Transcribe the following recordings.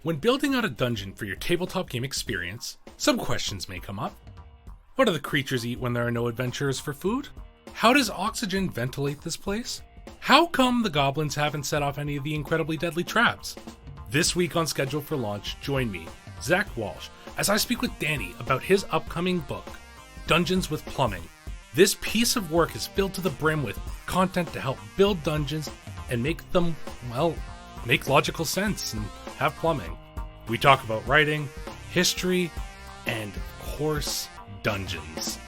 When building out a dungeon for your tabletop game experience, some questions may come up. What do the creatures eat when there are no adventurers for food? How does oxygen ventilate this place? How come the goblins haven't set off any of the incredibly deadly traps? This week on Schedule for Launch, join me, Zach Walsh, as I speak with Danny about his upcoming book, Dungeons with Plumbing. This piece of work is filled to the brim with content to help build dungeons and make them, well, make logical sense and have plumbing. We talk about writing, history, and, of course, dungeons.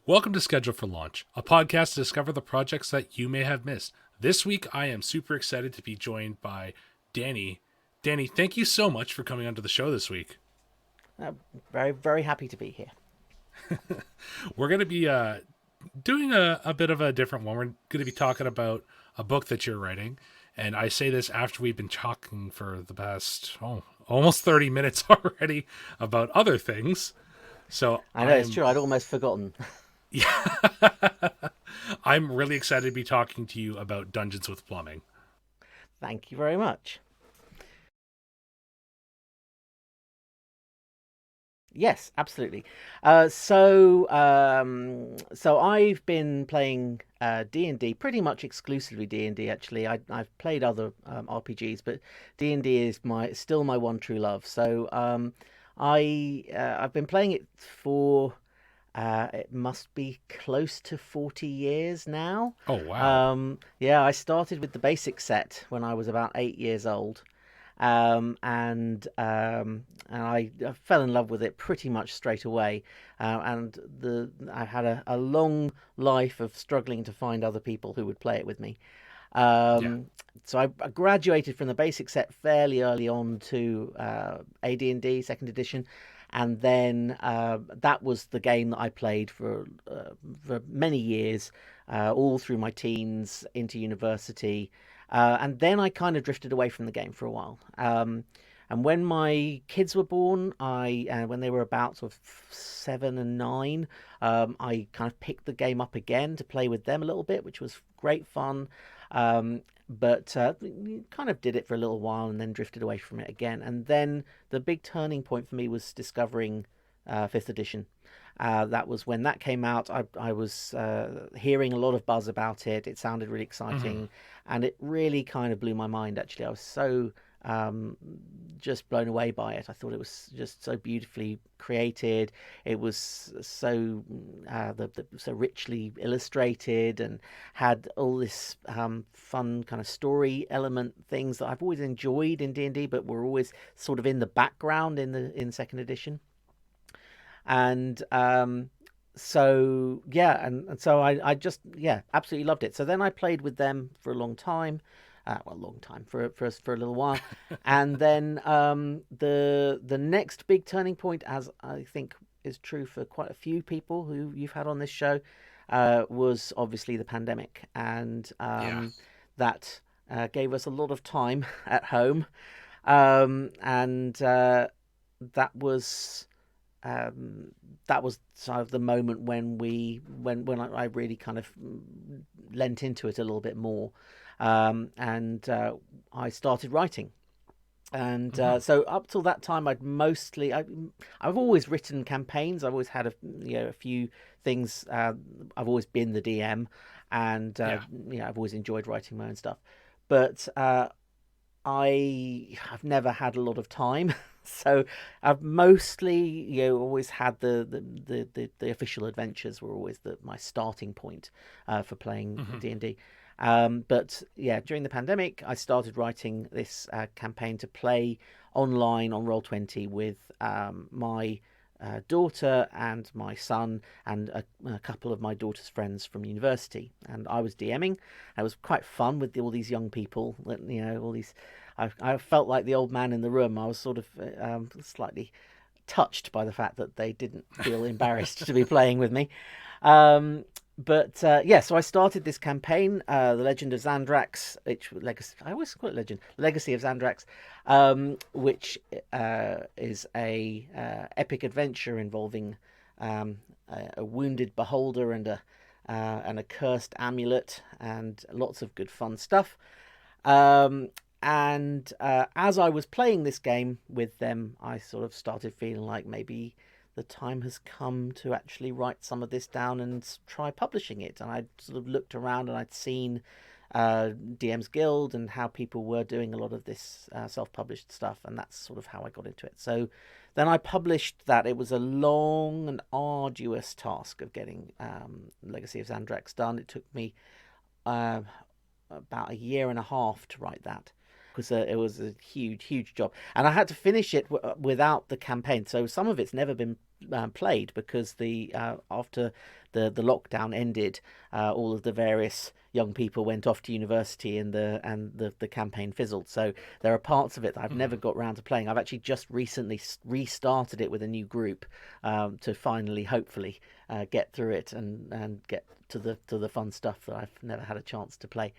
Welcome to Schedule for Launch, a podcast to discover the projects that you may have missed. This week, I am super excited to be joined by Danny. Danny, thank you so much for coming onto the show this week. Very, very happy to be here. We're going to be doing a bit of a different one. We're going to be talking about a book that you're writing. And I say this after we've been talking for the past, almost 30 minutes already about other things. So I know, it's true. I'd almost forgotten. Yeah. I'm really excited to be talking to you about Dungeons with Plumbing. Thank you very much. Yes, absolutely. So I've been playing D&D, pretty much exclusively D&D. Actually, I've played other RPGs, but D&D is still my one true love. So I've been playing it for it must be close to 40 years now. Oh wow! Yeah, I started with the basic set when I was about 8 years old. And I fell in love with it pretty much straight away. And I had a long life of struggling to find other people who would play it with me. So I graduated from the basic set fairly early on to AD&D second edition, and then that was the game that I played for many years, all through my teens into university. And then I kind of drifted away from the game for a while. And when my kids were born, when they were about sort of 7 and 9, I kind of picked the game up again to play with them a little bit, which was great fun. But kind of did it for a little while and then drifted away from it again. And then the big turning point for me was discovering 5th edition. That was when that came out. I was hearing a lot of buzz about it. It sounded really exciting, and it really kind of blew my mind, actually. I was so just blown away by it. I thought it was just so beautifully created. It was so so richly illustrated and had all this fun kind of story element things that I've always enjoyed in D&D, but were always sort of in the background in second edition. And so I just absolutely loved it. So then I played with them for a long time, for a little while, and then the next big turning point, as I think is true for quite a few people who you've had on this show, was obviously the pandemic, and that gave us a lot of time at home, and that was sort of the moment when I really kind of lent into it a little bit more, and I started writing. And so up till that time, I've always written campaigns. I've always had a few things. I've always been the DM, and I've always enjoyed writing my own stuff. But I have never had a lot of time, so I've mostly always had the official adventures were always my starting point for playing D&D. But during the pandemic, I started writing this campaign to play online on Roll20 with my daughter and my son and a couple of my daughter's friends from university, and I was DMing. It was quite fun with all these young people. All these. I felt like the old man in the room. I was sort of slightly touched by the fact that they didn't feel embarrassed to be playing with me. So I started this campaign, The Legend of Xandrax, I always call it Legend, Legacy of Xandrax, which is a epic adventure involving a wounded beholder and and a cursed amulet, and lots of good fun stuff. Um, and as I was playing this game with them, I sort of started feeling like maybe the time has come to actually write some of this down and try publishing it. And I'd sort of looked around and I'd seen DM's Guild and how people were doing a lot of this self-published stuff, and that's sort of how I got into it. So then I published that. It was a long and arduous task of getting Legacy of Xandrax done. It took me uh, about a year and a half to write that, because it was a huge job, and I had to finish it without the campaign. So some of it's never been played, because the after the lockdown ended, all of the various young people went off to university, and the campaign fizzled. So there are parts of it that I've never got round to playing. I've actually just recently restarted it with a new group to finally, hopefully, get through it and get to the fun stuff that I've never had a chance to play.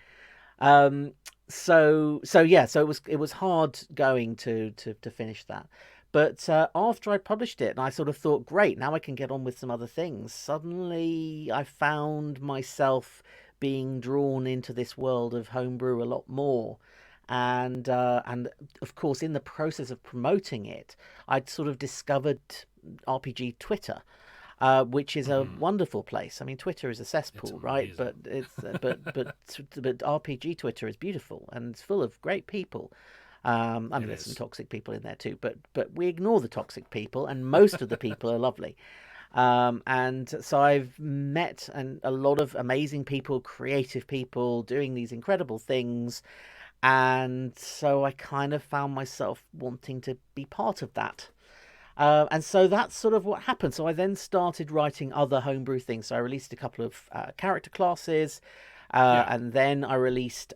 So it was hard going to finish that. But after I published it, and I sort of thought, great, now I can get on with some other things. Suddenly, I found myself being drawn into this world of homebrew a lot more, and of course, in the process of promoting it, I'd sort of discovered RPG Twitter. Which is a wonderful place. I mean, Twitter is a cesspool, right? But it's but RPG Twitter is beautiful, and it's full of great people. I mean, there's some toxic people in there too, but we ignore the toxic people, and most of the people are lovely. And so I've met a lot of amazing people, creative people doing these incredible things, and so I kind of found myself wanting to be part of that. And so that's sort of what happened. So I then started writing other homebrew things. So I released a couple of character classes, and then I released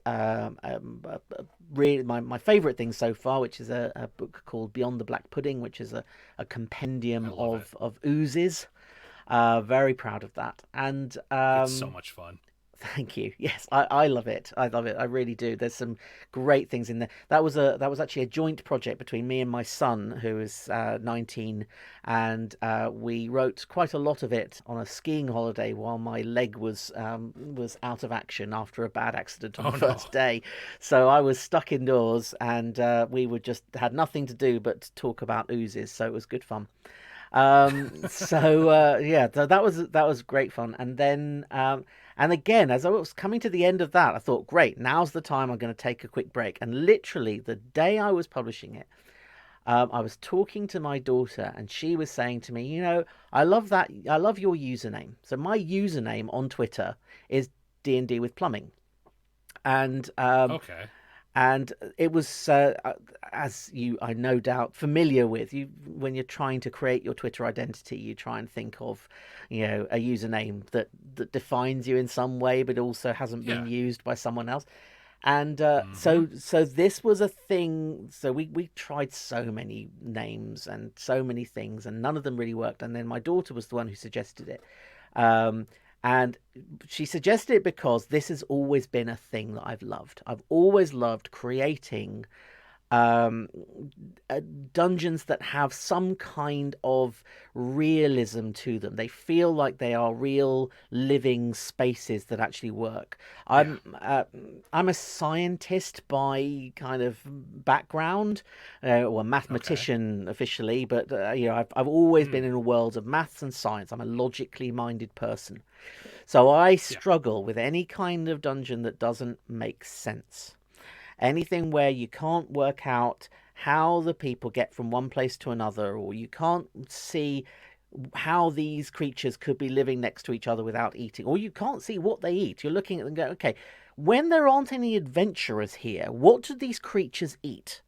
really my favourite thing so far, which is a book called Beyond the Black Pudding, which is a compendium of oozes. Very proud of that. And it's so much fun. Thank you. Yes, I love it. I love it. I really do. There's some great things in there. That was actually a joint project between me and my son, who is 19, and we wrote quite a lot of it on a skiing holiday while my leg was out of action after a bad accident on the first day. So I was stuck indoors, and we would just had nothing to do but talk about oozes. So it was good fun. So that was great fun. And then and again, as I was coming to the end of that, I thought, great, now's the time I'm going to take a quick break. And literally the day I was publishing it, I was talking to my daughter, and she was saying to me, I love your username. So my username on Twitter is D&D with Plumbing. And okay. And it was, as you, I no doubt, familiar with, when you're trying to create your Twitter identity, you try and think of, a username that defines you in some way, but also hasn't been used by someone else. And so this was a thing. So we tried so many names and so many things, and none of them really worked. And then my daughter was the one who suggested it. And she suggested it because this has always been a thing that I've loved. I've always loved creating dungeons that have some kind of realism to them. They feel like they are real living spaces that actually work. I'm a scientist by kind of background, or a mathematician officially, but I've always been in a world of maths and science. I'm a logically minded person. So I struggle with any kind of dungeon that doesn't make sense. Anything where you can't work out how the people get from one place to another, or you can't see how these creatures could be living next to each other without eating, or you can't see what they eat. You're looking at them going, okay, when there aren't any adventurers here, what do these creatures eat?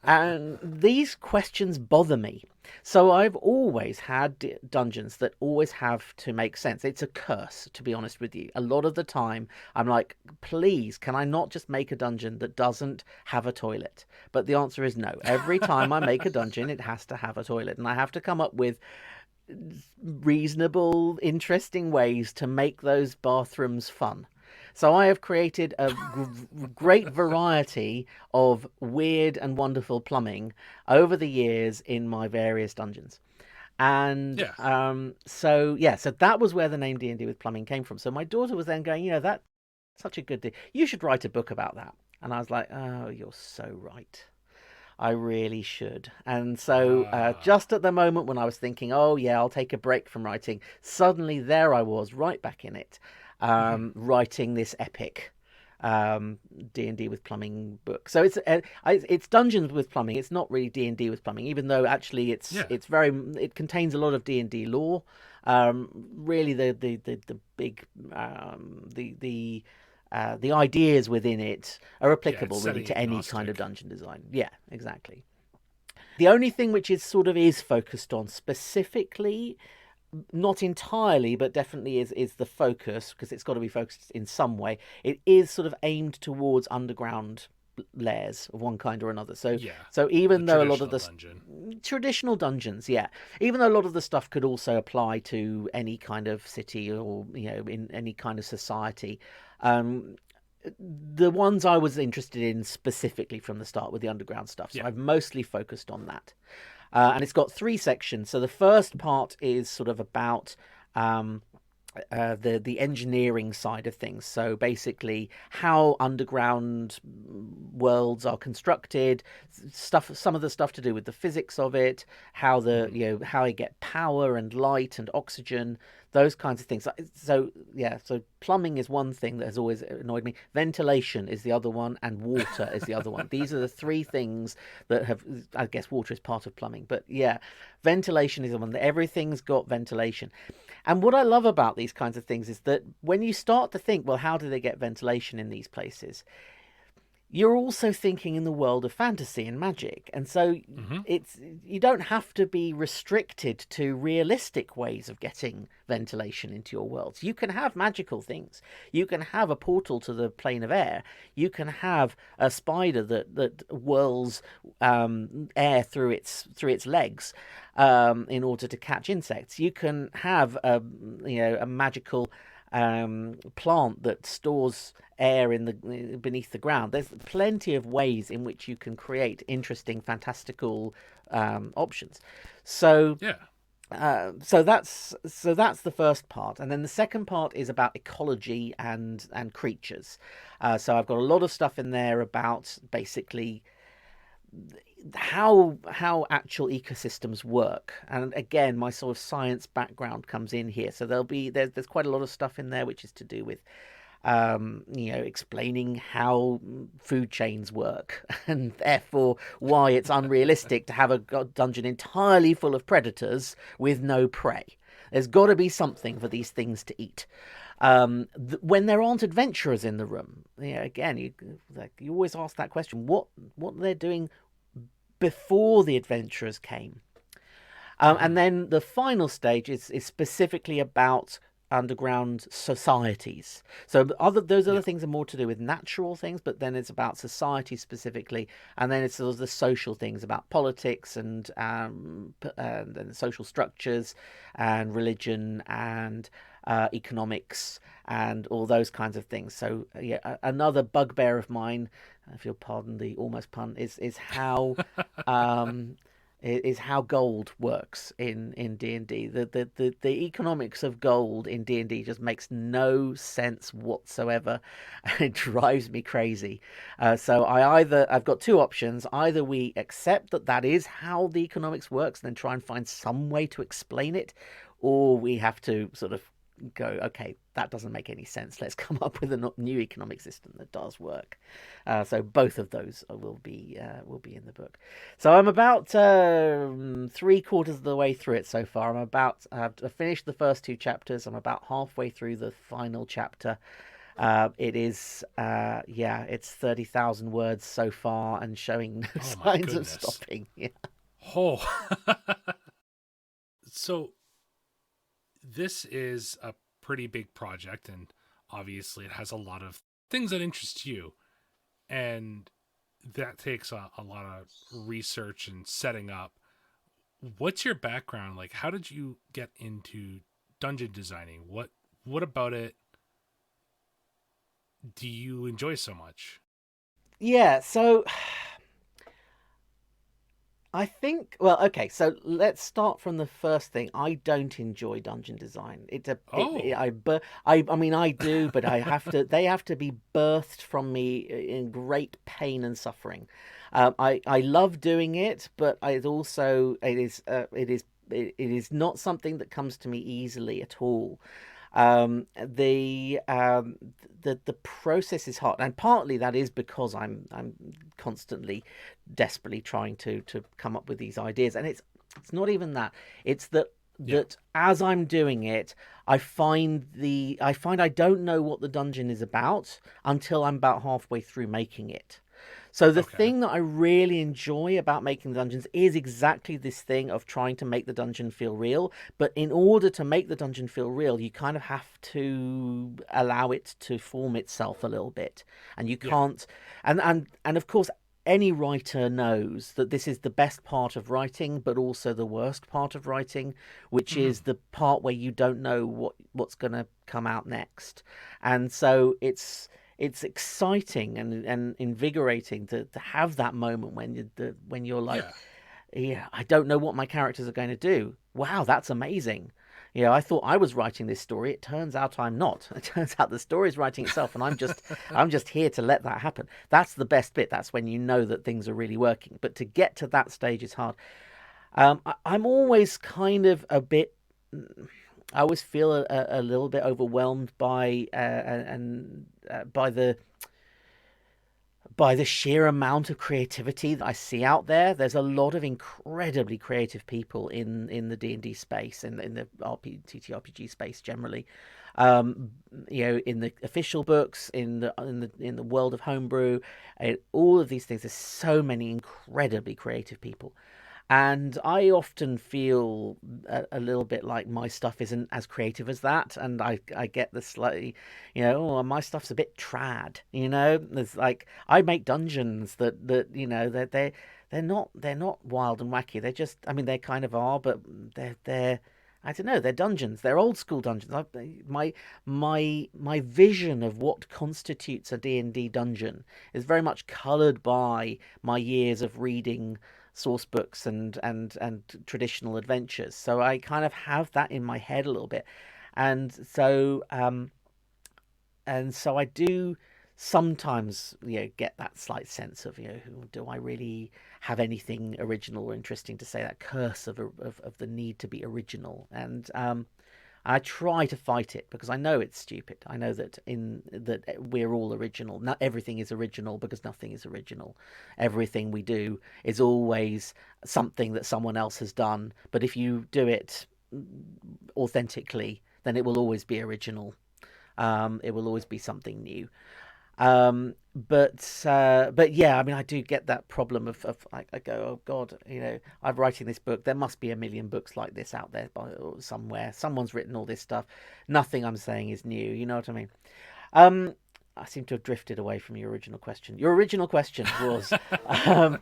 And these questions bother me. So I've always had dungeons that always have to make sense. It's a curse, to be honest with you. A lot of the time, I'm like, please, can I not just make a dungeon that doesn't have a toilet? But the answer is no. Every time I make a dungeon, it has to have a toilet. And I have to come up with reasonable, interesting ways to make those bathrooms fun. So I have created a great variety of weird and wonderful plumbing over the years in my various dungeons. And Yeah. so that was where the name D&D with Plumbing came from. So my daughter was then going, that's such a good thing. You should write a book about that. And I was like, oh, you're so right. I really should. And so, Ah. just at the moment when I was thinking, oh, yeah, I'll take a break from writing, suddenly there I was, right back in it, Mhm. writing this epic D&D with plumbing book. So it's Dungeons with Plumbing. It's not really D&D with plumbing, even though actually Yeah. it contains a lot of D&D lore. Really, the big the ideas within it are Yeah. It's applicable really setting to any kind of agnostic. dungeon design. Yeah, exactly. The only thing which is sort of is focused on specifically, not entirely, but definitely is the focus, because it's got to be focused in some way. It is sort of aimed towards underground layers of one kind or another. So Yeah. so The even though a lot of traditional the dungeon. traditional dungeons, yeah, even though a lot of the stuff could also apply to any kind of city or in any kind of society, um, the ones I was interested in specifically from the start were the underground stuff. So Yeah. I've mostly focused on that. And it's got three sections. So the first part is sort of about um, the engineering side of things. So basically, how underground worlds are constructed, some of the stuff to do with the physics of it, how Mhm. how they get power and light and oxygen, those kinds of things. So yeah, so plumbing is one thing that has always annoyed me. Ventilation is the other one, and water is the other one. These are the three things that have. I guess water is part of plumbing, but yeah, ventilation is the one that everything's got ventilation. And what I love about these kinds of things is that when you start to think, well, how do they get ventilation in these places? You're also thinking in the world of fantasy and magic. And so Mhm. it's you don't have to be restricted to realistic ways of getting ventilation into your worlds. You can have magical things. You can have a portal to the plane of air. You can have a spider that whirls air through its legs in order to catch insects. You can have a magical plant that stores air in the beneath the ground. There's plenty of ways in which you can create interesting, fantastical options. So Yeah. that's the first part, and then the second part is about ecology and creatures. So I've got a lot of stuff in there about basically how actual ecosystems work, and again my sort of science background comes in here. So there's quite a lot of stuff in there which is to do with explaining how food chains work and therefore why it's unrealistic to have a dungeon entirely full of predators with no prey. There's got to be something for these things to eat. When there aren't adventurers in the room, again, you always ask that question: what they're doing before the adventurers came. And Mhm. then the final stage is specifically about underground societies. So those other Yeah. things are more to do with natural things, but then it's about society specifically, and then it's sort of the social things about politics and social structures and religion and economics and all those kinds of things. So yeah, another bugbear of mine, if you'll pardon the almost pun, is how um, is how gold works in D&D. The economics of gold in D&D just makes no sense whatsoever. It drives me crazy. So I've got two options. Either we accept that is how the economics works and then try and find some way to explain it, or we have to sort of go, okay, that doesn't make any sense. Let's come up with a new economic system that does work. So both of those will be in the book. So I'm about three quarters of the way through it so far. I've finished the first two chapters. I'm about halfway through the final chapter. It's 30,000 words so far and showing no Oh my signs of goodness. stopping. Yeah. Oh. So this is a pretty big project, and obviously it has a lot of things that interest you, and that takes a lot of research and setting up. What's your background? Like, how did you get into dungeon designing? What about it do you enjoy so much? Yeah, so I think, well, okay, so let's start from the first thing. I don't enjoy dungeon design. Oh, I mean, I do, but they have to be birthed from me in great pain and suffering. I love doing it, but it is not something that comes to me easily at all. Um, the um, the process is hard, and partly that is because I'm constantly, desperately trying to come up with these ideas, and it's not even that. It's yeah. that as I'm doing it, I find I don't know what the dungeon is about until I'm about halfway through making it. So the Okay. thing that I really enjoy about making the dungeons is exactly this thing of trying to make the dungeon feel real. But in order to make the dungeon feel real, you kind of have to allow it to form itself a little bit, and you Yeah. can't. And of course, any writer knows that this is the best part of writing, but also the worst part of writing, which Hmm. is the part where you don't know what's going to come out next. And so it's exciting and invigorating to have that moment when you're Yeah. like, yeah, I don't know what my characters are going to do. Wow, that's amazing. You know, I thought I was writing this story. It turns out I'm not. It turns out the story's writing itself, and I'm just here to let that happen. That's the best bit. That's when you know that things are really working. But to get to that stage is hard. I'm always kind of a bit. I always feel a little bit overwhelmed by the sheer amount of creativity that I see out there. There's a lot of incredibly creative people in the D&D space, in the TTRPG space generally. Um, you know, in the official books, in the world of homebrew, all of these things. There's so many incredibly creative people. And I often feel a little bit like my stuff isn't as creative as that, and I get the slightly, oh, my stuff's a bit trad, There's like I make dungeons that they're not wild and wacky. They're just, I mean, they kind of are, but they're I don't know, they're dungeons. They're old school dungeons. My vision of what constitutes a D&D dungeon is very much coloured by my years of reading source books and traditional adventures. So I kind of have that in my head a little bit, and so I do sometimes get that slight sense of do I really have anything original or interesting to say, that curse of the need to be original. And I try to fight it because I know it's stupid. I know that we're all original. Not everything is original because nothing is original. Everything we do is always something that someone else has done. But if you do it authentically, then it will always be original. It will always be something new. But yeah, I mean, I do get that problem of I go, oh God, I'm writing this book. There must be a million books like this out there somewhere. Someone's written all this stuff. Nothing I'm saying is new. You know what I mean? Um, I seem to have drifted away from your original question. Your original question was, um,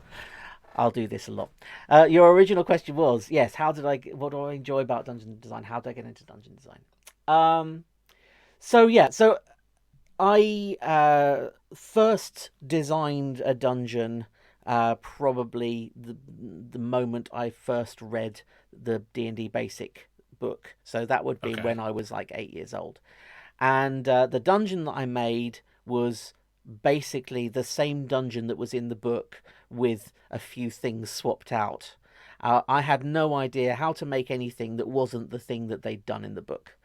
I'll do this a lot. Your original question was, yes, what do I enjoy about dungeon design? How did I get into dungeon design? Um, so yeah, so I first designed a dungeon probably the moment I first read the D&D Basic book. So that would be Okay. when I was like 8 years old. And the dungeon that I made was basically the same dungeon that was in the book with a few things swapped out. I had no idea how to make anything that wasn't the thing that they'd done in the book.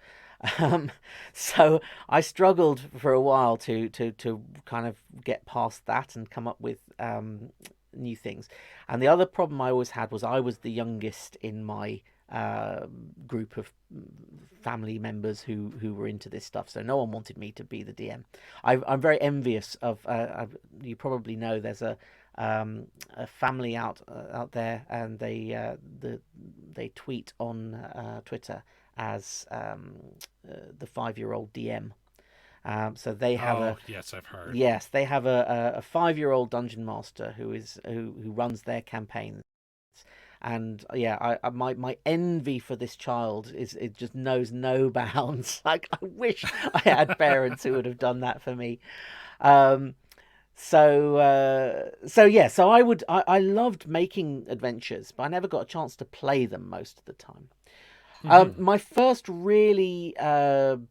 Um, so I struggled for a while to kind of get past that and come up with new things. And the other problem I always had was I was the youngest in my group of family members who were into this stuff, so no one wanted me to be the DM. I'm very envious of. You probably know there's a family out there, and they tweet on Twitter as the 5-year-old DM. So they have Oh, yes, I've heard. they have a 5-year-old dungeon master who runs their campaigns. And yeah, my envy for this child is, it just knows no bounds. Like, I wish I had parents who would have done that for me. Um, So I loved making adventures, but I never got a chance to play them most of the time. Hmm. My first really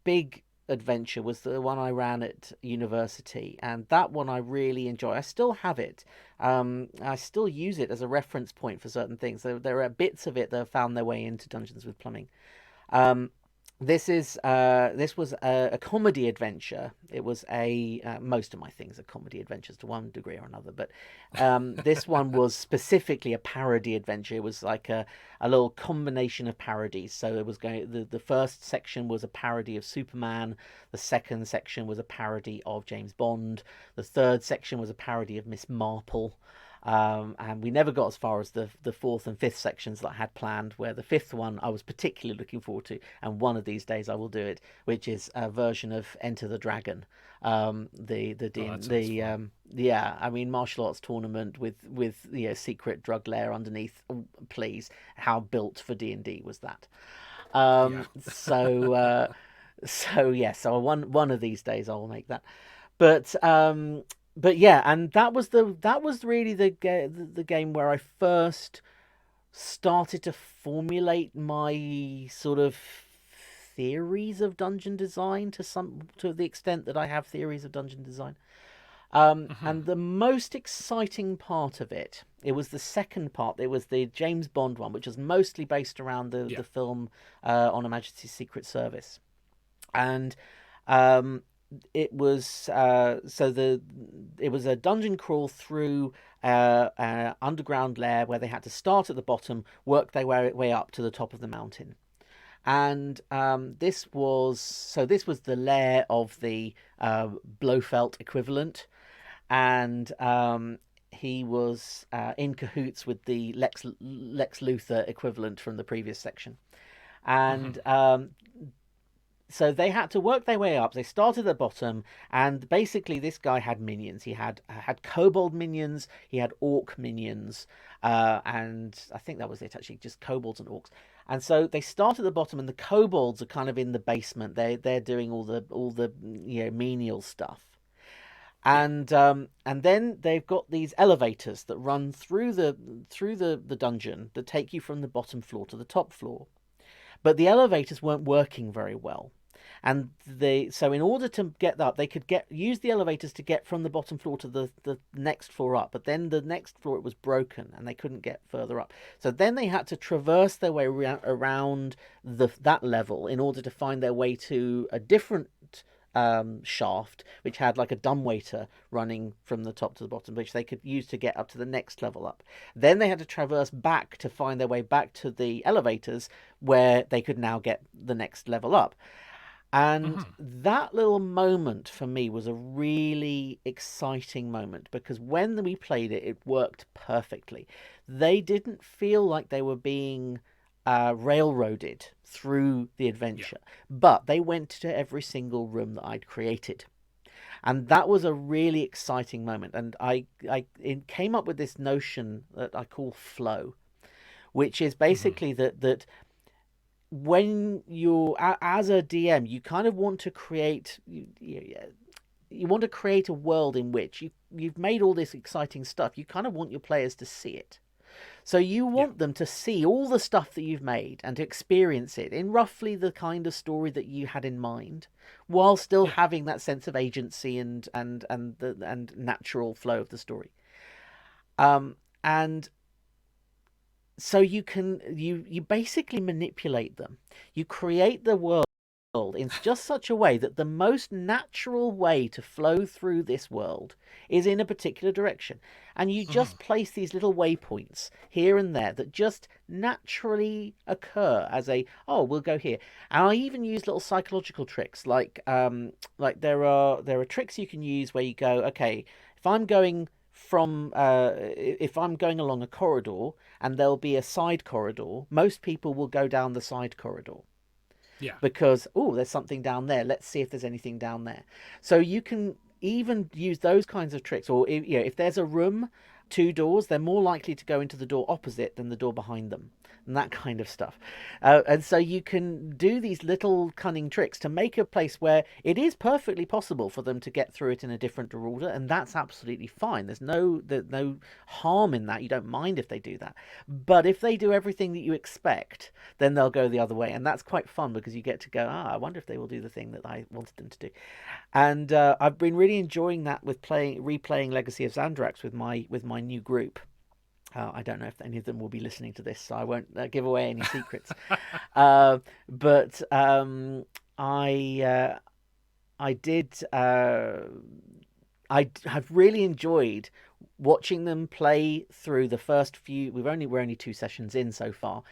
big adventure was the one I ran at university, and that one I really enjoy. I still have it. I still use it as a reference point for certain things. There are bits of it that have found their way into Dungeons with Plumbing. Um, this was a comedy adventure. It was a most of my things are comedy adventures to one degree or another, but this one was specifically a parody adventure. It was like a little combination of parodies. So it was going the first section was a parody of Superman. The second section was a parody of James Bond. The third section was a parody of Miss Marple. And we never got as far as the fourth and fifth sections that I had planned, where the fifth one I was particularly looking forward to, and one of these days I will do it, which is a version of Enter the Dragon. Oh, that sounds fun. Yeah, I mean, martial arts tournament with secret drug lair underneath. Oh, please, how built for D&D was that? Yeah. Um, so uh, so one of these days I will make that. But yeah, and that was really the game where I first started to formulate my sort of theories of dungeon design to the extent that I have theories of dungeon design. Hmm. And the most exciting part of it, it was the second part. It was the James Bond one, which was mostly based around Yeah. the film On Her Majesty's Secret Service, and um, it was it was a dungeon crawl through underground lair where they had to start at the bottom, work their way up to the top of the mountain. And this was the lair of the Blofeld equivalent, and he was in cahoots with the Lex Luthor equivalent from the previous section. And Hmm. so they had to work their way up. They started at the bottom, and basically, this guy had minions. He had kobold minions, he had orc minions, and I think that was it. Actually, just kobolds and orcs. And so they start at the bottom, and the kobolds are kind of in the basement. They're doing all the menial stuff. Yeah. And then they've got these elevators that run through the dungeon that take you from the bottom floor to the top floor. But the elevators weren't working very well, and so in order to get up, they could use the elevators to get from the bottom floor to the next floor up. But then the next floor, it was broken, and they couldn't get further up. So then they had to traverse their way around that level in order to find their way to a different shaft, which had like a dumbwaiter running from the top to the bottom, which they could use to get up to the next level up. Then they had to traverse back to find their way back to the elevators, where they could now get the next level up. And Hmm. that little moment for me was a really exciting moment, because when we played it, it worked perfectly. They didn't feel like they were being railroaded through the Yeah. adventure, but they went to every single room that I'd created. And that was a really exciting moment. And I came up with this notion that I call flow, which is Hmm. basically that when you're as a DM, you kind of want to create you want to create a world in which you've made all this exciting stuff. You kind of want your players to see it. So you Yeah. want them to see all the stuff that you've made and to experience it in roughly the kind of story that you had in mind, while still Yeah. having that sense of agency and natural flow of the story. And so you basically manipulate them. You create the world in just such a way that the most natural way to flow through this world is in a particular direction. And you Hmm. just place these little waypoints here and there that just naturally occur as oh, we'll go here. And I even use little psychological tricks, like there are tricks you can use where you go, okay, if I'm going if I'm going along a corridor and there'll be a side corridor, most people will go down the side corridor Yeah. because, oh, there's something down there. Let's see if there's anything down there. So you can even use those kinds of tricks. Or if there's a room, two doors, they're more likely to go into the door opposite than the door behind them. and that kind of stuff. And so you can do these little cunning tricks to make a place where it is perfectly possible for them to get through it in a different order, and that's absolutely fine. There's no harm in that. You don't mind if they do that. But if they do everything that you expect, then they'll go the other way, and that's quite fun because you get to go, I wonder if they will do the thing that I wanted them to do. And I've been really enjoying that with replaying Legacy of Xandrax with my new group. I don't know if any of them will be listening to this, so I won't give away any secrets. But I did. I have really enjoyed watching them play through the first few. We're only 2 sessions in so far.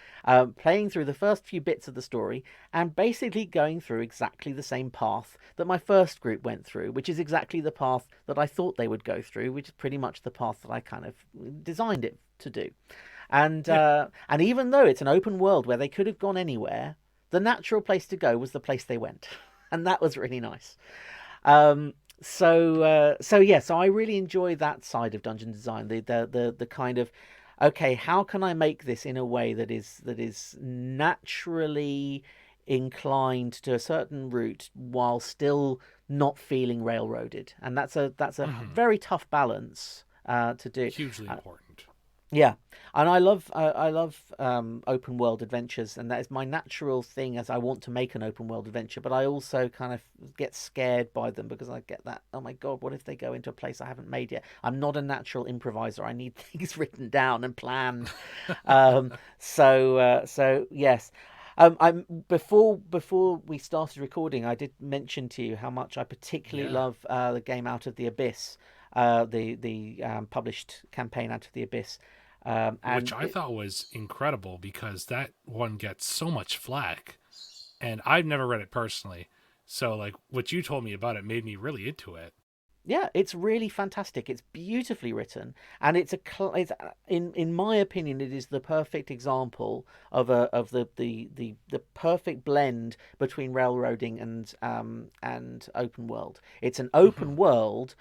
Playing through the first few bits of the story and basically going through exactly the same path that my first group went through, which is exactly the path that I thought they would go through, which is pretty much the path that I kind of designed it to do. And even though it's an open world where they could have gone anywhere, the natural place to go was the place they went, and that was really nice. So I really enjoy that side of dungeon design. The kind of, okay, how can I make this in a way that is naturally inclined to a certain route while still not feeling railroaded, and that's a very tough balance to do. Hugely important. Yeah, and I love open world adventures, and that is my natural thing as I want to make an open world adventure. But I also kind of get scared by them because I get that, oh my God, what if they go into a place I haven't made yet? I'm not a natural improviser. I need things written down and planned. So yes. I'm before we started recording, I did mention to you how much I particularly love the game Out of the Abyss, the published campaign Out of the Abyss. Which I thought was incredible because that one gets so much flack, and I've never read it personally. So, like, what you told me about it made me really into it. Yeah, it's really fantastic. It's beautifully written, and it's in my opinion, it is the perfect example of the perfect blend between railroading and open world. It's an open world,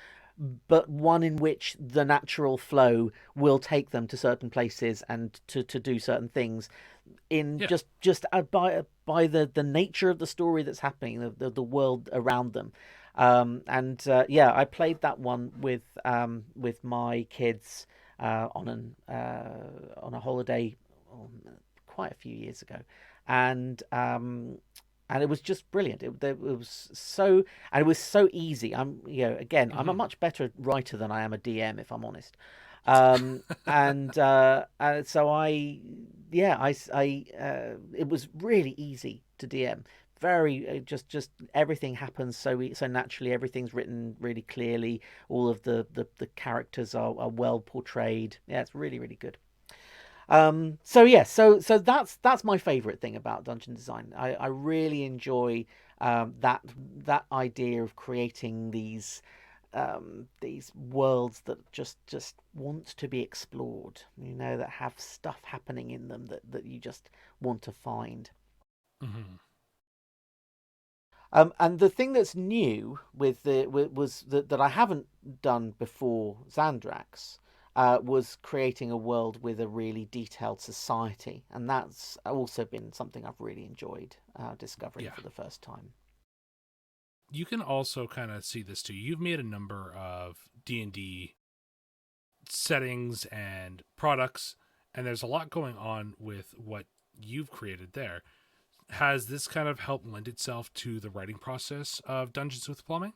but one in which the natural flow will take them to certain places and to do certain things in just by the nature of the story that's happening, the world around them. I played that one with my kids on a holiday quite a few years ago, and it was just brilliant. It was so, and it was so easy. I'm a much better writer than I am a DM, if I'm honest. And so it was really easy to DM. Very just everything happens so naturally. Everything's written really clearly. All of the characters are well portrayed. Yeah, it's really, really good. So that's my favorite thing about dungeon design. I really enjoy that idea of creating these worlds that just want to be explored, that have stuff happening in them that you just want to find. And the thing that's new was that I haven't done before Xandrax, was creating a world with a really detailed society, and that's also been something I've really enjoyed discovering for the first time. You can also kind of see this too. You've made a number of D&D settings and products, and there's a lot going on with what you've created there. Has this kind of helped lend itself to the writing process of Dungeons with Plumbing?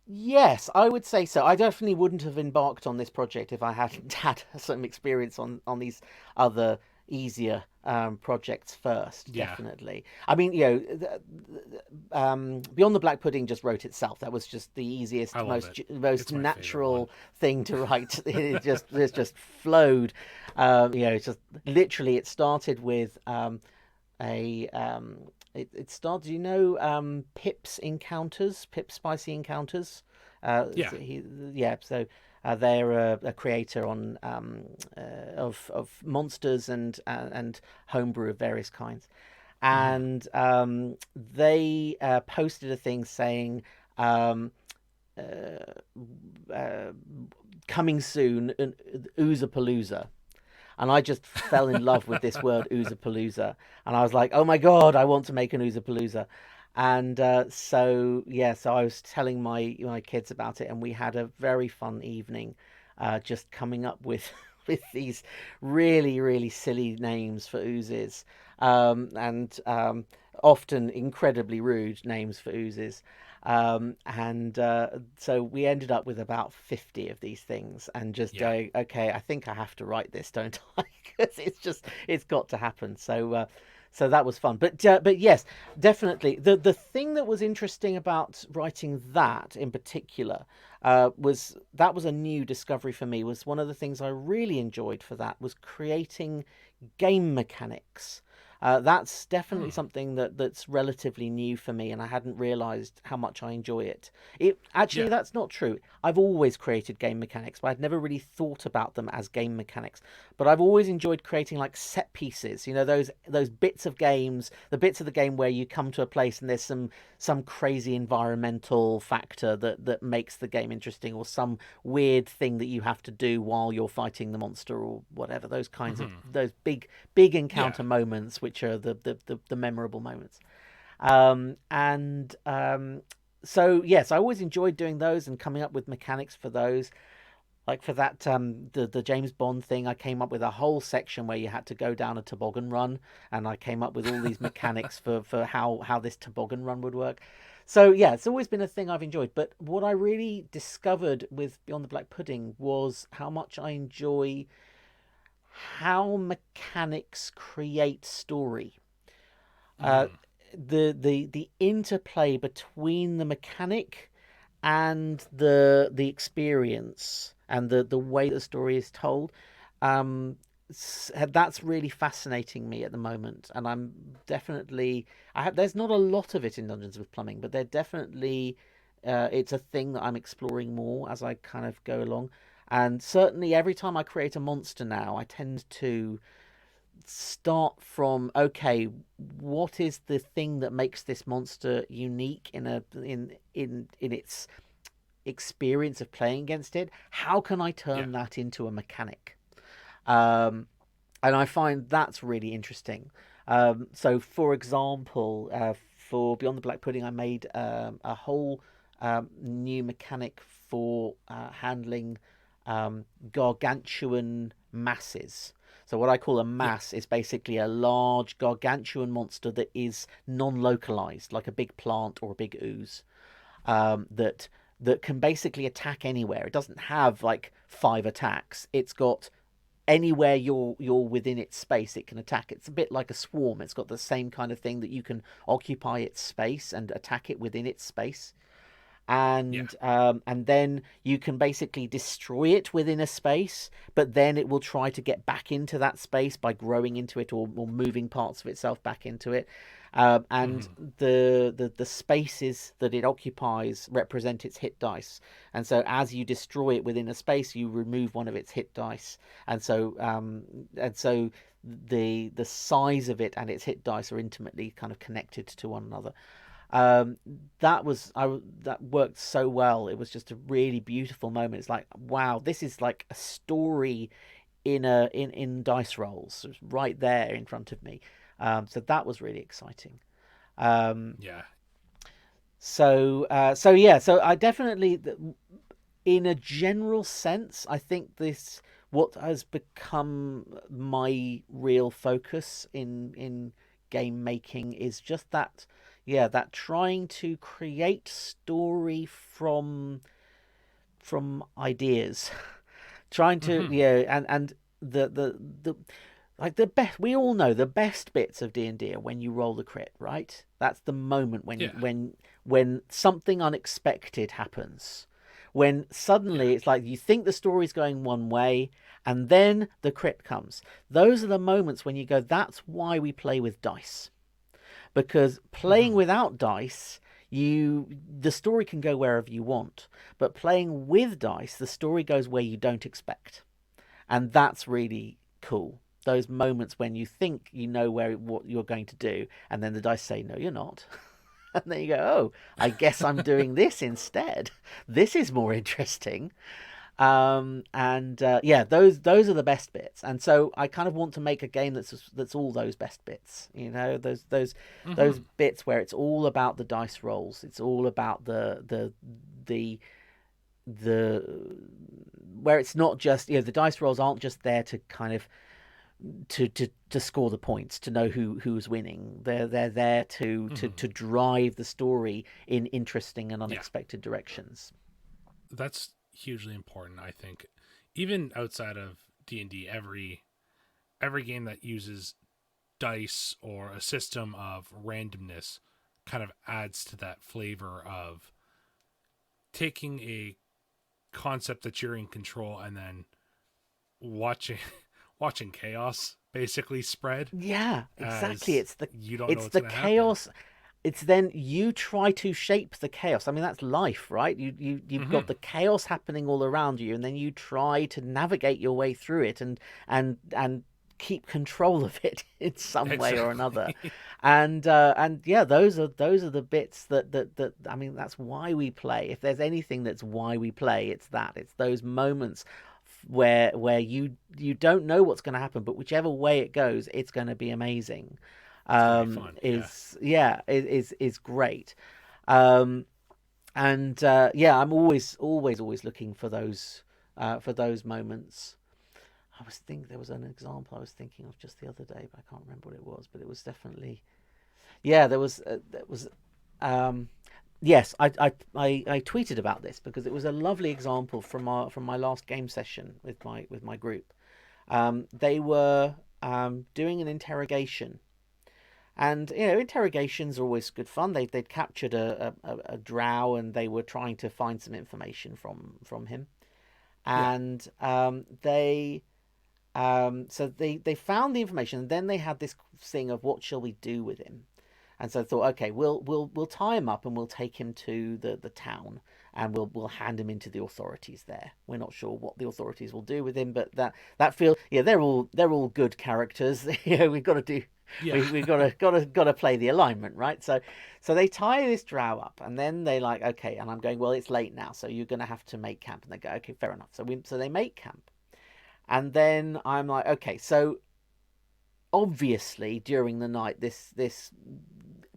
Yes, I would say so. I definitely wouldn't have embarked on this project if I hadn't had some experience on these other easier projects first. Yeah. Definitely. I mean, Beyond the Black Pudding just wrote itself. That was just the easiest, most natural thing to write. It just flowed. It's just literally it started with it started, Pip's Spicy Encounters. So they're a creator of monsters and homebrew of various kinds, and they posted a thing saying coming soon, Oozapalooza. and I just fell in love with this word Oozapalooza, and I was like, oh my god, I want to make an Oozapalooza. And so I was telling my kids about it, and we had a very fun evening, just coming up with with these really silly names for oozes, and often incredibly rude names for oozes. And So we ended up with about 50 of these things, and just Yeah. going, okay, I think I have to write this, don't I? Because it's got to happen. So that was fun. But yes, definitely. The thing that was interesting about writing that in particular, was that was a new discovery for me. Was one of the things I really enjoyed for that was creating game mechanics. That's definitely Hmm. something that's relatively new for me, and I hadn't realised how much I enjoy it. It actually, Yeah. that's not true. I've always created game mechanics, but I'd never really thought about them as game mechanics. But I've always enjoyed creating like set pieces. You know, those bits of games, the bits of the game where you come to a place and there's some crazy environmental factor that makes the game interesting, or some weird thing that you have to do while you're fighting the monster or whatever. Those kinds of Hmm. those big Yeah. encounter moments, which are the memorable moments. And So yes, I always enjoyed doing those and coming up with mechanics for those. Like for that, the James Bond thing, I came up with a whole section where you had to go down a toboggan run, and I came up with all these mechanics for how this toboggan run would work. So yeah, it's always been a thing I've enjoyed. But what I really discovered with Beyond the Black Pudding was how much I enjoy how mechanics create story. Uh, Hmm. the interplay between the mechanic and the experience, and the way the story is told, um that's really fascinating me at the moment. And I'm definitely, there's not a lot of it in Dungeons with Plumbing, but they're definitely, it's a thing that I'm exploring more as I kind of go along. And certainly every time I create a monster now, I tend to start from, okay, what is the thing that makes this monster unique in its experience of playing against it? How can I Yeah. turn that into a mechanic? um, and I find that's really interesting. So for example, for Beyond the Black Pudding, I made a whole new mechanic for handling gargantuan masses. So what I call a Yeah. mass is basically a large gargantuan monster that is non-localized, like a big plant or a big ooze, that can basically attack anywhere. It doesn't have like 5 attacks. It's got anywhere you're within its space, it can attack. It's a bit like a swarm. It's got the same kind of thing, that you can occupy its space and attack it within its space. Yeah. And then you can basically destroy it within a space, but then it will try to get back into that space by growing into it, or moving parts of itself back into it. And Hmm. the spaces that it occupies represent its hit dice, and so as you destroy it within a space, you remove one of its hit dice. And so the size of it and its hit dice are intimately kind of connected to one another. um that worked so well. It was just a really beautiful moment. It's like, wow, this is like a story in dice rolls. It's right there in front of me. So that was really exciting. um Yeah. so yeah, so I definitely, in a general sense, I think this, what has become my real focus in game making, is just that, yeah, that trying to create story from ideas, trying to, Hmm. yeah. And the like, the best, we all know the best bits of D&D are when you roll the crit, right? That's the moment when Yeah. when something unexpected happens, when Yeah. suddenly it's like you think the story's going one way, and then the crit comes. Those are the moments when you go, that's why we play with dice. Because playing Hmm. without dice, the story can go wherever you want, but playing with dice, the story goes where you don't expect. And that's really cool. Those moments when you think you know what you're going to do, and then the dice say, no, you're not. And then you go, oh, I guess I'm doing this instead. This is more interesting. And yeah, those are the best bits. And so I kind of want to make a game that's all those best bits. You know, those Hmm. bits where it's all about the dice rolls. It's all about the the where it's not just, you know, the dice rolls aren't just there to kind of to score the points, to know who's winning. They're there to Hmm. drive the story in interesting and Yeah, unexpected directions. that's hugely important. I think even outside of D&D, every game that uses dice or a system of randomness kind of adds to that flavor of taking a concept that you're in control and then watching watching chaos basically spread Yeah, exactly. as you don't know It's what's the going to happen. chaos. It's then you try to shape the chaos. I mean, that's life, right? You've got Hmm. the chaos happening all around you, and then you try to navigate your way through it and keep control of it in some way or another. Exactly. And yeah, those are the bits that I mean, that's why we play. If there's anything that's why we play, it's that. It's those moments where you don't know what's going to happen, but whichever way it goes, it's going to be amazing. It's going to be fun. Yeah. Is yeah, is great. Um, and yeah, I'm always looking for those moments. I was thinking there was an example I was thinking of just the other day, but I can't remember what it was. But it was definitely, yeah, there was um, yes, I tweeted about this because it was a lovely example from my last game session with my group. They were doing an interrogation, and you know, interrogations are always good fun. They'd captured a drow, and they were trying to find some information from him. Yeah. And so they found the information, and then they had this thing of what shall we do with him. And so I thought, okay, we'll tie him up and we'll take him to the town, and we'll hand him into the authorities there. We're not sure what the authorities will do with him, but that feel, yeah, they're all good characters. You know, we've got to do, Yeah. we've got to play the alignment, right? So they tie this drow up, and then they like, okay, and I'm going, well, it's late now, so you're going to have to make camp. And they go, okay, fair enough. So they make camp, and then I'm like, okay, so obviously during the night this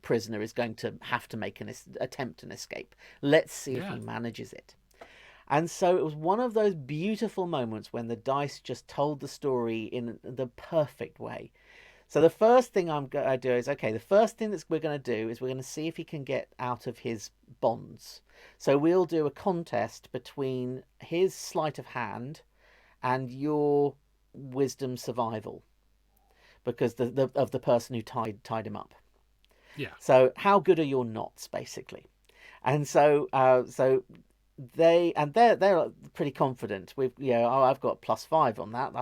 prisoner is going to have to make an attempt an escape. Let's see if Yeah. he manages it. And so it was one of those beautiful moments when the dice just told the story in the perfect way. So the first thing I'm going to do is, okay, the first thing that we're going to do is we're going to see if he can get out of his bonds. So we'll do a contest between his sleight of hand and your wisdom survival, because of the person who tied him up. Yeah. So how good are your knots, basically? And so they're pretty confident. We've, you know, oh, I've got +5 on that.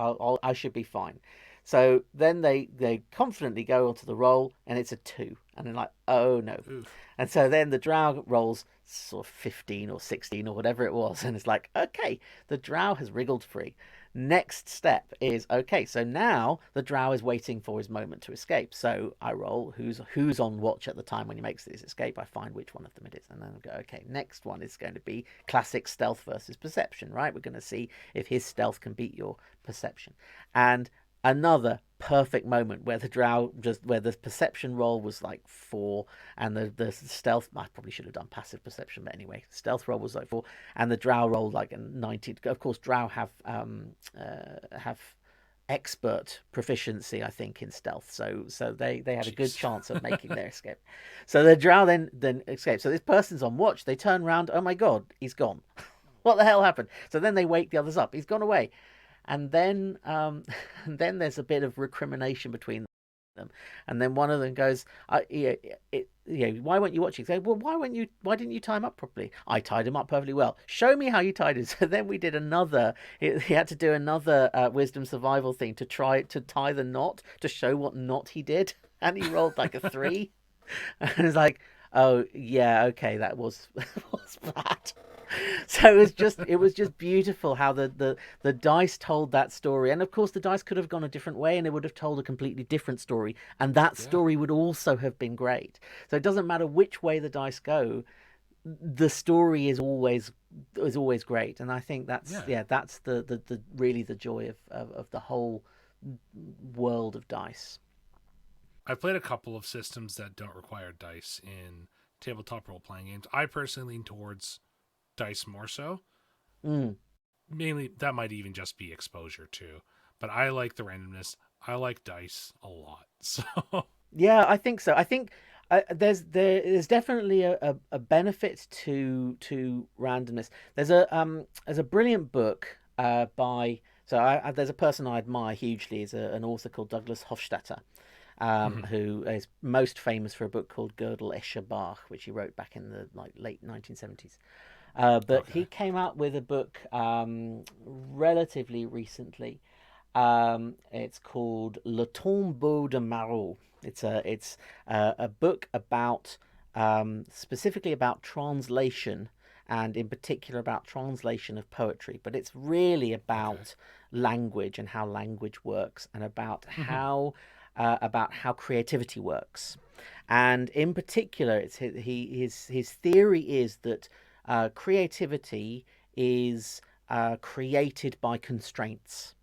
I should be fine. So then they confidently go onto the roll, and it's a 2, and they're like, oh no. Oof. And so then the drow rolls sort of 15 or 16 or whatever it was, and it's like, okay, the drow has wriggled free. Next step is, okay, so now the drow is waiting for his moment to escape. So I roll who's on watch at the time when he makes this escape. I find which one of them it is, and then I go, okay, next one is going to be classic stealth versus perception, right? We're going to see if his stealth can beat your perception. And another perfect moment where the drow just where the perception roll was like 4, and the stealth, I probably should have done passive perception, but anyway, stealth roll was like 4, and the drow rolled like a 90. Of course, drow have expert proficiency, I think, in stealth, so they had a good Jeez. chance of making their escape. So the drow then escapes. So this person's on watch. They turn around. Oh my god, he's gone. What the hell happened? So then they wake the others up. He's gone away. And then and then there's a bit of recrimination between them, and then one of them goes, yeah, why weren't you watching? Say, well, why didn't you tie him up properly? I tied him up perfectly well. Show me how you tied it. So then we did another, he had to do another wisdom survival thing to try to tie the knot, to show what knot he did, and he rolled like a 3. And it's like, oh yeah, okay, that was was bad. So it was just beautiful how the dice told that story. And of course the dice could have gone a different way, and it would have told a completely different story, and that Yeah. story would also have been great. So it doesn't matter which way the dice go, the story is always is always great, and I think that's Yeah. that's the really the joy of the whole world of dice. I've played a couple of systems that don't require dice in tabletop role playing games. I personally lean towards dice more so. Mm. Mainly, that might even just be exposure too. But I like the randomness. I like dice a lot. So, Yeah, I think so. I think there's definitely a benefit to randomness. There's a brilliant book by there's a person I admire hugely is an author called Douglas Hofstadter, mhm. who is most famous for a book called Gödel Escher Bach, which he wrote back in the late 1970s. But he Okay. came out with a book relatively recently. It's called Le Tombeau de Marot. It's a book about specifically about translation and in particular about translation of poetry, but it's really Okay. about language and how language works and Hmm. about how creativity works. And in particular, his theory is that creativity is created by constraints.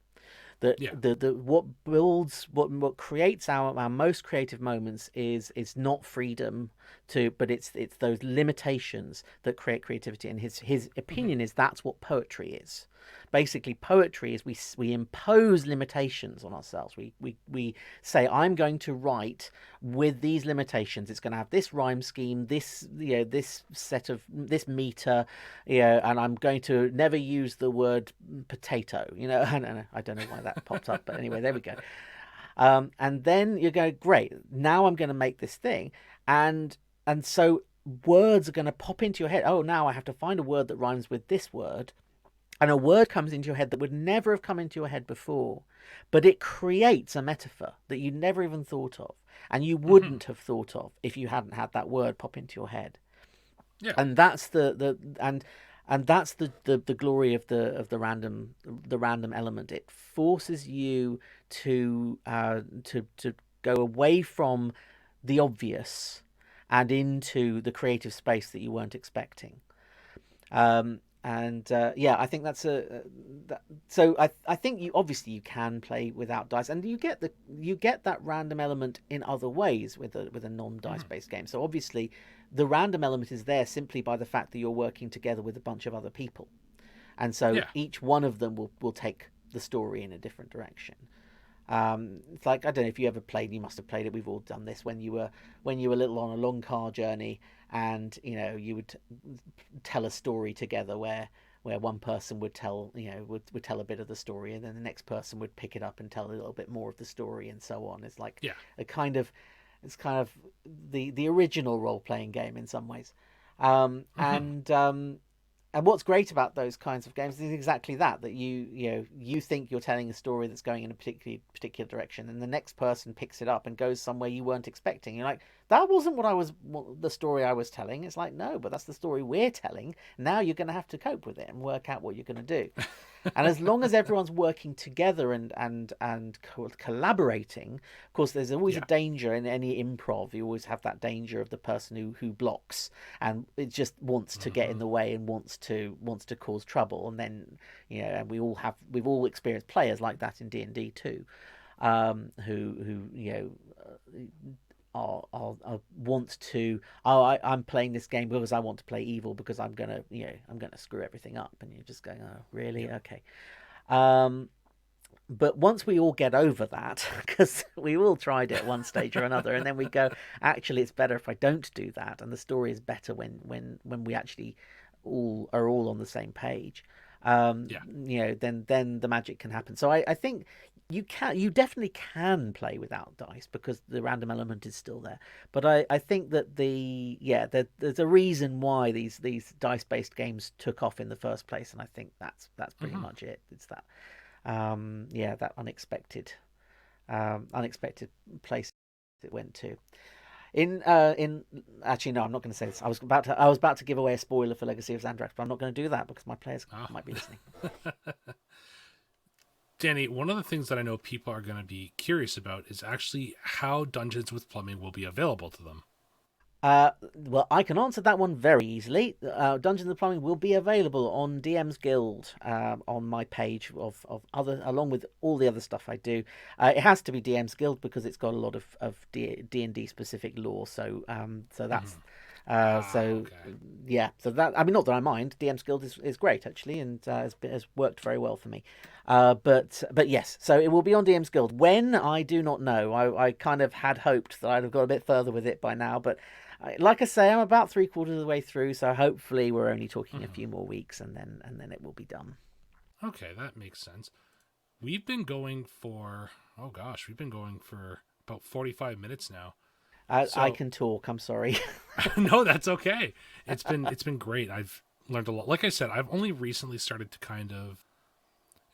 That Yeah. the what builds what creates our most creative moments is not freedom to, but it's those limitations that create creativity. And his Hmm. opinion is that's what poetry is. Basically, poetry is we impose limitations on ourselves. We say I'm going to write with these limitations. It's going to have this rhyme scheme, this this set of this meter, and I'm going to never use the word potato. I don't know why that popped up, but anyway, there we go. And then you go, great. Now I'm going to make this thing, and so words are going to pop into your head. Oh, now I have to find a word that rhymes with this word, and a word comes into your head that would never have come into your head before, but it creates a metaphor that you never even thought of, and you Hmm. wouldn't have thought of if you hadn't had that word pop into your head. Yeah. And that's and that's the glory of the random element. It forces you to go away from the obvious and into the creative space that you weren't expecting. And yeah, I think that's that, so I think you obviously you can play without dice, and you get that random element in other ways with a non dice Hmm. based game. So obviously, the random element is there simply by the fact that you're working together with a bunch of other people, and so Yeah. each one of them will take the story in a different direction. It's like I don't know if you ever played. You must have played it. We've all done this when you were little on a long car journey, and you would tell a story together where one person would tell would tell a bit of the story, and then the next person would pick it up and tell a little bit more of the story, and so on. It's like Yeah. a kind of it's kind of the original role playing game in some ways. Hmm. And what's great about those kinds of games is exactly that you think you're telling a story that's going in a particular direction, and the next person picks it up and goes somewhere you weren't expecting. You're like, that wasn't the story I was telling. It's like, no, but that's the story we're telling. Now you're going to have to cope with it and work out what you're going to do. And as long as everyone's working together and collaborating, of course, there's always a Yeah. danger in any improv. You always have that danger of the person who blocks and it just wants to get in Hmm. the way and wants to cause trouble. And then and we've all experienced players like that in D&D too, who want to I'm playing this game because I want to play evil because I'm gonna screw everything up, and you're just going, oh really, Yeah. okay. um but once we all get over that, because we all tried it at one stage or another, and then we go, actually, it's better if I don't do that, and the story is better when we actually all on the same page. Yeah. Then the magic can happen. So I think you definitely can play without dice because the random element is still there. But I think that there's a reason why these dice based games took off in the first place, and I think that's pretty Hmm. much it. It's that that unexpected place it went to. In actually no, I'm not going to say this. I was about to give away a spoiler for Legacy of Xandrax, but I'm not going to do that because my players Oh. might be listening. Danny, one of the things that I know people are going to be curious about is actually how Dungeons with Plumbing will be available to them. Well, I can answer that one very easily. Dungeons and Plumbing will be available on DM's Guild on my page of other, along with all the other stuff I do. It has to be DM's Guild because it's got a lot of D&D specific lore. So that's Mhm. so Okay. yeah. So that, I mean, not that I mind. DM's Guild is great actually, and has worked very well for me. But yes, so it will be on DM's Guild. When, I do not know. I kind of had hoped that I'd have got a bit further with it by now, but like I say, I'm about three-quarters of the way through, so hopefully we're only talking a Mhm. few more weeks, and then it will be done. Okay, that makes sense. We've been going for, oh gosh, we've been going for about 45 minutes now. I So, can talk. I'm sorry. no, that's okay. It's been great. I've learned a lot. Like I said, I've only recently started to kind of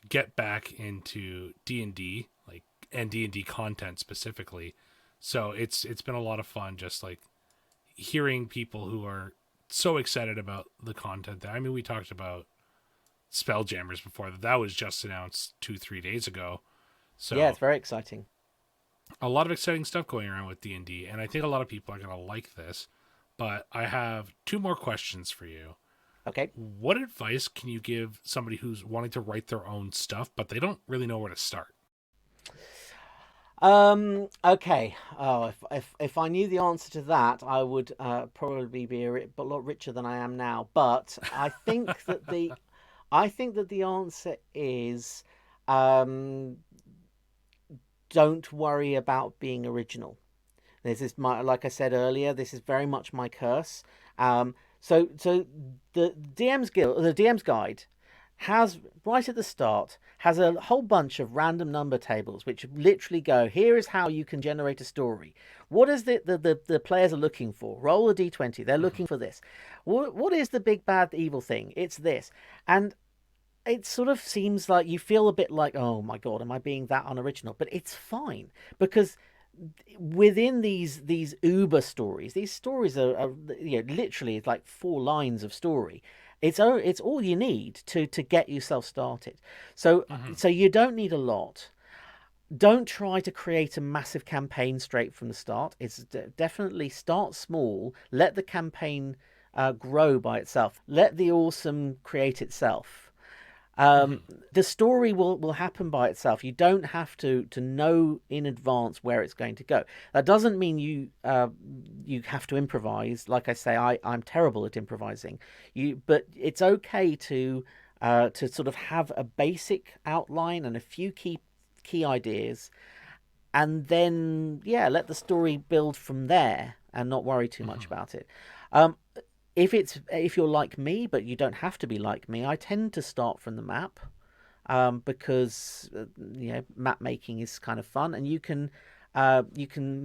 get back into D&D, like and D&D content specifically. So, it's been a lot of fun just like hearing people who are so excited about the content there. I mean, we talked about Spelljammers before. That was just announced 2-3 days ago. Yeah, So it's very exciting. a lot of exciting stuff going around with D&D, and I think a lot of people are going to like this. But I have two more questions for you. Okay. What advice can you give somebody who's wanting to write their own stuff, but they don't really know where to start? Okay. Oh, if I knew the answer to that, I would probably be a lot richer than I am now. But I think that the answer is, um, don't worry about being original. This is my, like I said earlier, this is very much my curse. So the the DM's Guide has, right at the start, has a whole bunch of random number tables which literally go, here is how you can generate a story. What is the players are looking for? Roll a d20. They're looking Mhm. for this. What is the big bad evil thing? It's this. And it sort of seems like you feel a bit like, oh my god, am I being that unoriginal? But it's fine because within these Uber stories, these stories are literally like 4 lines of story. It's all you need to get yourself started. So Mhm. so you don't need a lot. Don't try to create a massive campaign straight from the start. It's definitely start small. Let the campaign grow by itself. Let the awesome create itself. um, Mhm. the story will happen by itself. You don't have to know in advance where it's going to go. That doesn't mean you have to improvise. Like I say, I'm terrible at improvising. But it's okay to sort of have a basic outline and a few key ideas, and then yeah, let the story build from there and not worry too much Mhm. about it. Um, if you're like me, but you don't have to be like me, I tend to start from the map, because map making is kind of fun, and you can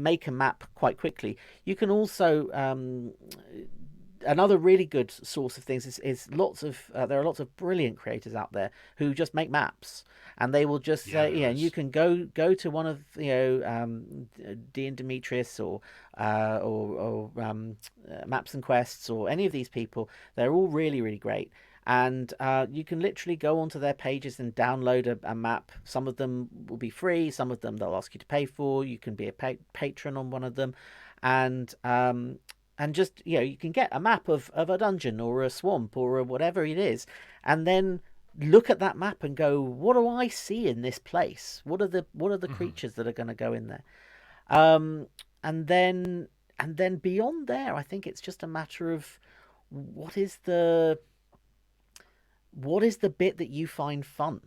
make a map quite quickly. You can also another really good source of things is lots of there are lots of brilliant creators out there who just make maps, and they will just Yeah, say, there and you is. can go to one of Dean Demetrius or Maps and Quests or any of these people. They're all really great. And you can literally go onto their pages and download a map. Some of them will be free. Some of them they'll ask you to pay for. You can be a patron on one of them, and just you can get a map of a dungeon or a swamp or whatever it is, and then look at that map and go, what do I see in this place? What are the Mhm. creatures that are going to go in there? um and then beyond there, I think it's just a matter of what is the bit that you find fun.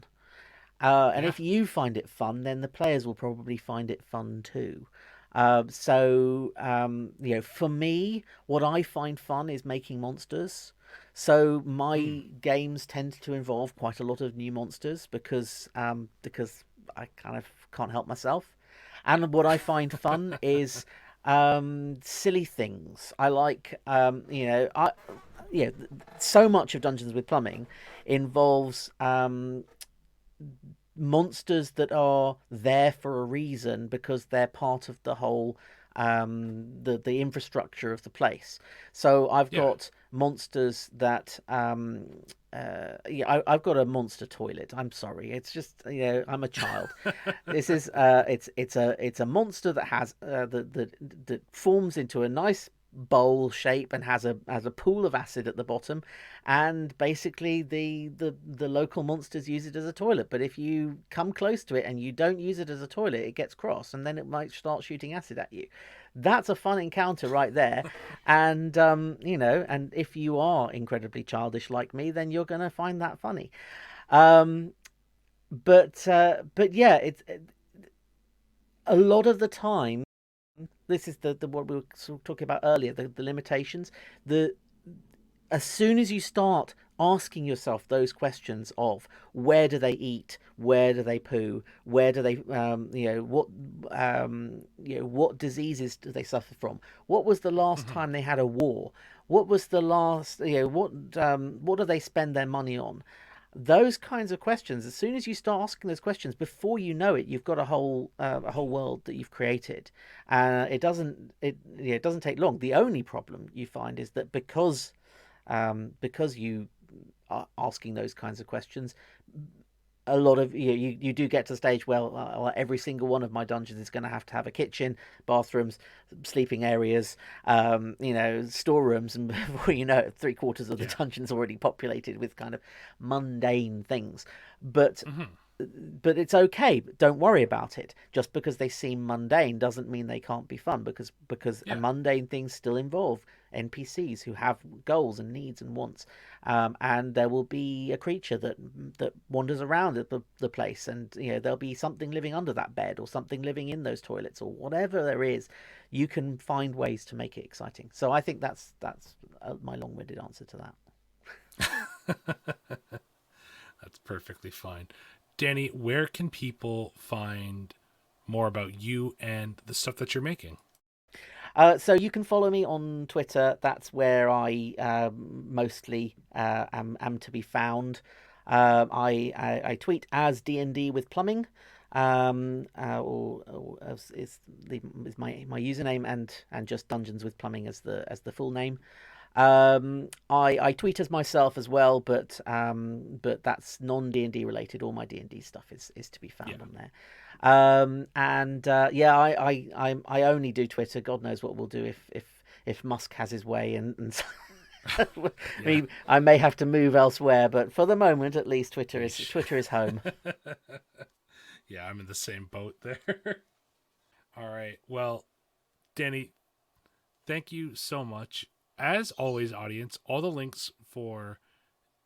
And Yeah. if you find it fun, then the players will probably find it fun too. For me, what I find fun is making monsters. So Mm. my games tend to involve quite a lot of new monsters because I kind of can't help myself. And what I find fun is silly things. I like yeah, so much of Dungeons with Plumbing involves monsters that are there for a reason because they're part of the whole the infrastructure of the place. So I've Yeah. got monsters that I've got a monster toilet. I'm sorry, it's just I'm a child. This is it's a monster that has that forms into a nice bowl shape and has a pool of acid at the bottom, and basically the local monsters use it as a toilet. But if you come close to it and you don't use it as a toilet, it gets cross, and then it might start shooting acid at you. That's a fun encounter right there. And and if you are incredibly childish like me, then you're going to find that funny. But yeah, it's a lot of the time. This is the what we were sort of talking about earlier, the limitations. As soon as you start asking yourself those questions of where do they eat, where do they poo, where do they what diseases do they suffer from, what was the last time they had a war, what was the last what do they spend their money on, those kinds of questions. As soon as you start asking those questions, before you know it, you've got a whole world that you've created. It doesn't take long. The only problem you find is that because you are asking those kinds of questions, a lot of you do get to the stage where every single one of my dungeons is going to have a kitchen, bathrooms, sleeping areas, storerooms, and before you know it, 3/4 of the dungeon's already populated with kind of mundane things. But it's okay. Don't worry about it. Just because they seem mundane doesn't mean they can't be fun, because mundane things still involve NPCs who have goals and needs and wants, and there will be a creature that wanders around the place, and there'll be something living under that bed, or something living in those toilets, or whatever there is. You can find ways to make it exciting. So I think that's my long-winded answer to that. That's perfectly fine. Danny, where can people find more about you and the stuff that you're making? So you can follow me on Twitter. That's where I mostly am to be found. I tweet as D&D with plumbing, is my username, and just Dungeons with Plumbing as the full name. I tweet as myself as well, but that's non-D&D related. All my D&D stuff is to be found on there. I only do Twitter. God knows what we'll do if Musk has his way, and I may have to move elsewhere, but for the moment, at least, Twitter is home. Yeah, I'm in the same boat there. All right. Well, Danny, thank you so much. As always, audience, all the links for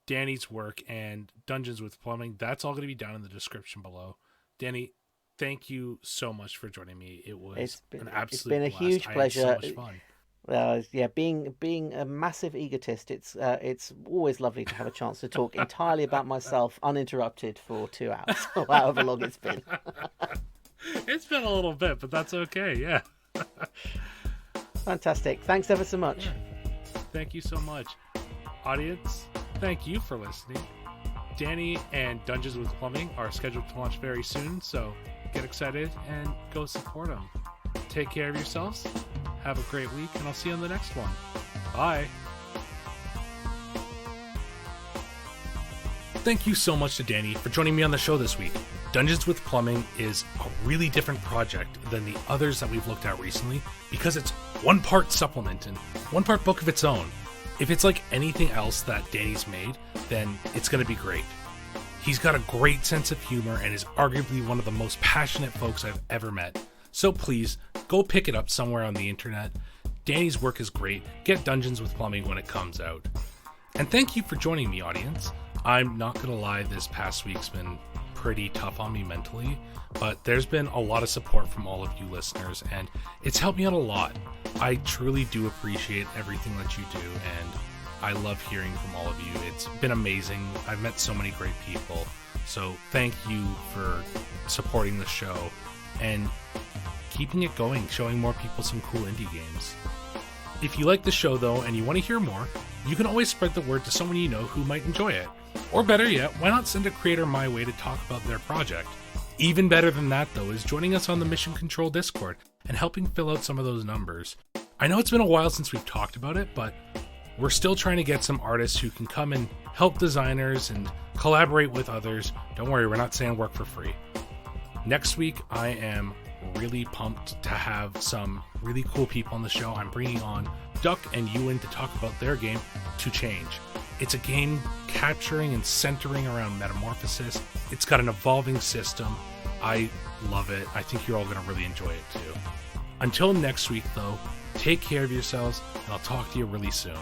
Danny's work and Dungeons with Plumbing, that's all going to be down in the description below. Danny, thank you so much for joining me. It was an absolute It's been a blast. huge pleasure. I had so much fun. Being a massive egotist, it's always lovely to have a chance to talk entirely about myself uninterrupted for 2 hours, or however long it's been. It's been a little bit, but that's okay. Yeah. Fantastic. Thanks ever so much. Yeah. Thank you so much. Audience, thank you for listening. Danny and Dungeons with Plumbing are scheduled to launch very soon, so get excited and go support them. Take care of yourselves. Have a great week, and I'll see you on the next one. Bye. Thank you so much to Danny for joining me on the show this week. Dungeons with Plumbing is a really different project than the others that we've looked at recently, because it's one part supplement and one part book of its own. If it's like anything else that Danny's made, then it's going to be great. He's got a great sense of humor and is arguably one of the most passionate folks I've ever met. So please, go pick it up somewhere on the internet. Danny's work is great. Get Dungeons with Plumbing when it comes out. And thank you for joining me, audience. I'm not going to lie, this past week's been pretty tough on me mentally, but there's been a lot of support from all of you listeners, and it's helped me out a lot. I truly do appreciate everything that you do, and I love hearing from all of you. It's been amazing. I've met so many great people, so thank you for supporting the show and keeping it going, showing more people some cool indie games. If you like the show, though, and you want to hear more, you can always spread the word to someone you know who might enjoy it. Or better yet, why not send a creator my way to talk about their project? Even better than that, though, is joining us on the Mission Control Discord and helping fill out some of those numbers. I know it's been a while since we've talked about it, but we're still trying to get some artists who can come and help designers and collaborate with others. Don't worry, we're not saying work for free. Next week, I am really pumped to have some really cool people on the show. I'm bringing on Duck and Ewan to talk about their game, To Change. It's a game capturing and centering around metamorphosis. It's got an evolving system. I love it. I think you're all going to really enjoy it too. Until next week, though, take care of yourselves, and I'll talk to you really soon.